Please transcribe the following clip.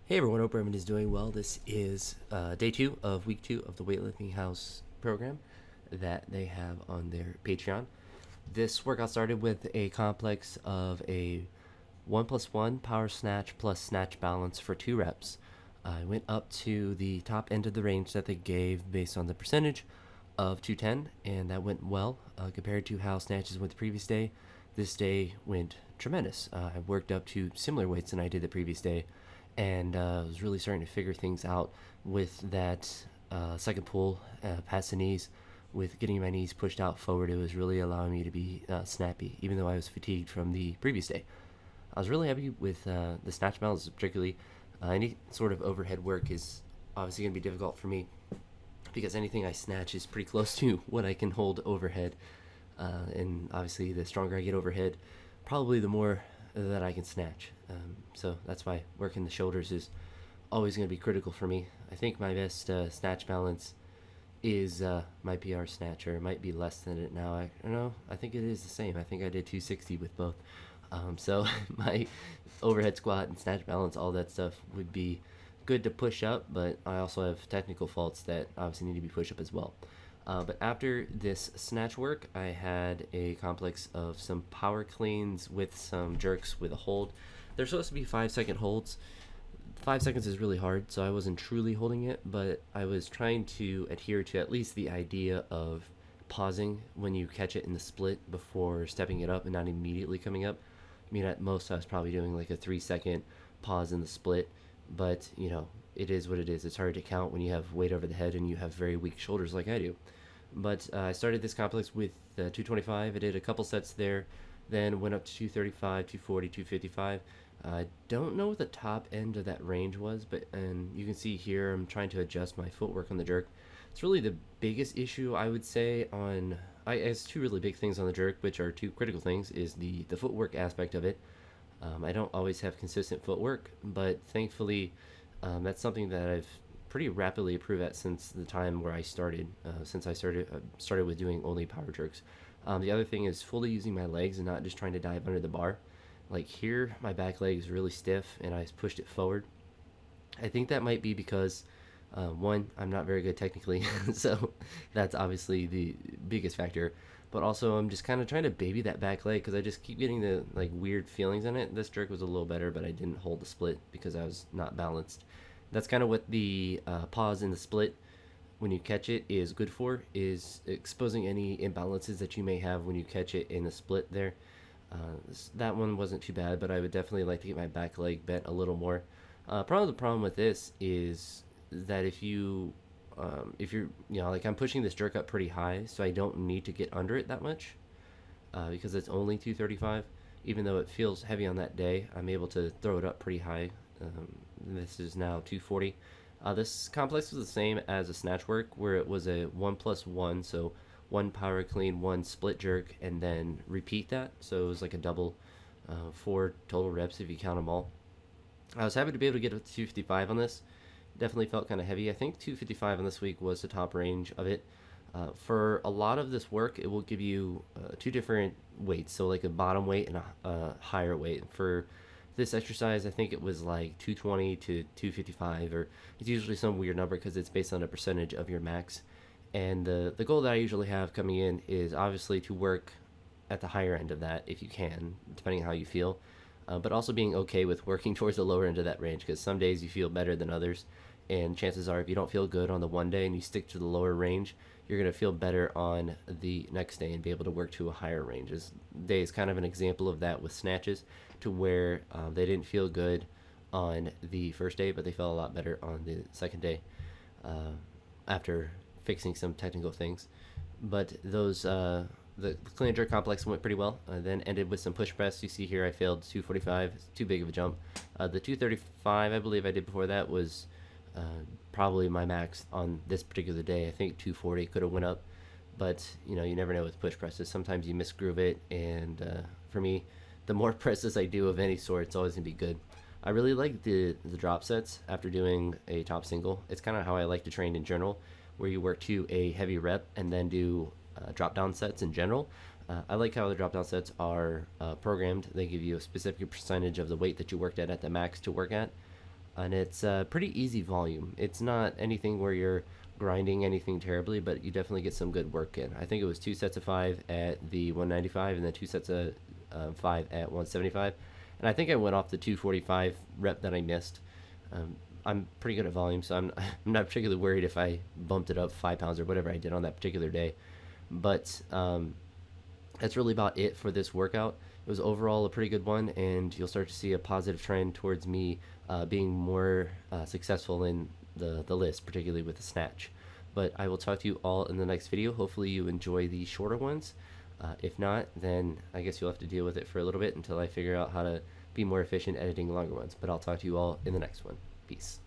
Hey everyone, hope everyone is doing well. This is day 2 of week 2 of the Weightlifting House program that they have on their Patreon. This workout started with a complex of a 1+1 power snatch plus snatch balance for 2 reps. I went up to the top end of the range that they gave based on the percentage of 210, and that went well compared to how snatches went the previous day. This day went tremendous. I worked up to similar weights than I did the previous day, and was really starting to figure things out with that second pull past the knees. With getting my knees pushed out forward, it was really allowing me to be snappy, even though I was fatigued from the previous day. I was really happy with the snatch balance, particularly. Any sort of overhead work is obviously going to be difficult for me because anything I snatch is pretty close to what I can hold overhead. And obviously, the stronger I get overhead, probably the more that I can snatch. So that's why working the shoulders is always going to be critical for me. I think my best snatch balance is my PR snatch, or it might be less than it now. I don't know. I think it is the same. I think I did 260 with both. So my overhead squat and snatch balance, all that stuff would be good to push up, but I also have technical faults that obviously need to be pushed up as well. But after this snatch work, I had a complex of some power cleans with some jerks with a hold. They're supposed to be 5-second holds. 5 seconds is really hard, so I wasn't truly holding it, but I was trying to adhere to at least the idea of pausing when you catch it in the split before stepping it up and not immediately coming up. I mean, at most, I was probably doing like a 3-second pause in the split, but it is what it is. It's hard to count when you have weight over the head and you have very weak shoulders like I do. But I started this complex with 225. I did a couple sets there, then went up to 235, 240, 255. I don't know what the top end of that range was, and you can see here I'm trying to adjust my footwork on the jerk. It's really the biggest issue I would say on. I guess two really big things on the jerk, which are two critical things, is the footwork aspect of it. I don't always have consistent footwork, but thankfully that's something that I've pretty rapidly improved at since the time where I started. Since I started with doing only power jerks. The other thing is fully using my legs and not just trying to dive under the bar. Like here, my back leg is really stiff, and I pushed it forward. I think that might be because one, I'm not very good technically, so that's obviously the biggest factor. But also, I'm just kind of trying to baby that back leg because I just keep getting the like weird feelings in it. This jerk was a little better, but I didn't hold the split because I was not balanced. That's kind of what the pause in the split when you catch it is good for, is exposing any imbalances that you may have when you catch it in the split there. That one wasn't too bad, but I would definitely like to get my back leg bent a little more. Probably the problem with this is that if you're, like I'm pushing this jerk up pretty high, so I don't need to get under it that much because it's only 235. Even though it feels heavy on that day, I'm able to throw it up pretty high. This is now 240. This complex was the same as a snatch work, where it was a 1+1, so one power clean, one split jerk, and then repeat that. So it was like a double, 4 total reps if you count them all. I was happy to be able to get to 255 on this. Definitely felt kind of heavy. I think 255 on this week was the top range of it. For a lot of this work, it will give you two different weights, so like a bottom weight and a higher weight. For this exercise, I think it was like 220 to 255, or it's usually some weird number because it's based on a percentage of your max. And the goal that I usually have coming in is obviously to work at the higher end of that if you can, depending on how you feel. But also being okay with working towards the lower end of that range, because some days you feel better than others. And chances are, if you don't feel good on the one day and you stick to the lower range, you're going to feel better on the next day and be able to work to a higher range. This day is kind of an example of that with snatches, to where they didn't feel good on the first day, but they felt a lot better on the second day after fixing some technical things. But the clean and jerk complex went pretty well. Then ended with some push press. You see here I failed 245. It's too big of a jump. The 235 I believe I did before that was probably my max on this particular day. I think 240 could have went up, but you never know with push presses. Sometimes you misgroove it, and for me, the more presses I do of any sort, it's always gonna be good. I really like the drop sets after doing a top single. It's kind of how I like to train in general, where you work to a heavy rep and then do drop down sets in general. I like how the drop down sets are programmed. They give you a specific percentage of the weight that you worked at the max to work at. and it's pretty easy volume. It's not anything where you're grinding anything terribly, but you definitely get some good work in. I think it was 2 sets of 5 at the 195, and then 2 sets of 5 at 175. And I think I went off the 245 rep that I missed. I'm pretty good at volume, so I'm not particularly worried if I bumped it up 5 pounds or whatever I did on that particular day. But that's really about it for this workout. It was overall a pretty good one, and you'll start to see a positive trend towards me being more successful in the list, particularly with the snatch. But I will talk to you all in the next video. Hopefully you enjoy the shorter ones. If not, then I guess you'll have to deal with it for a little bit until I figure out how to be more efficient editing longer ones. But I'll talk to you all in the next one. Peace.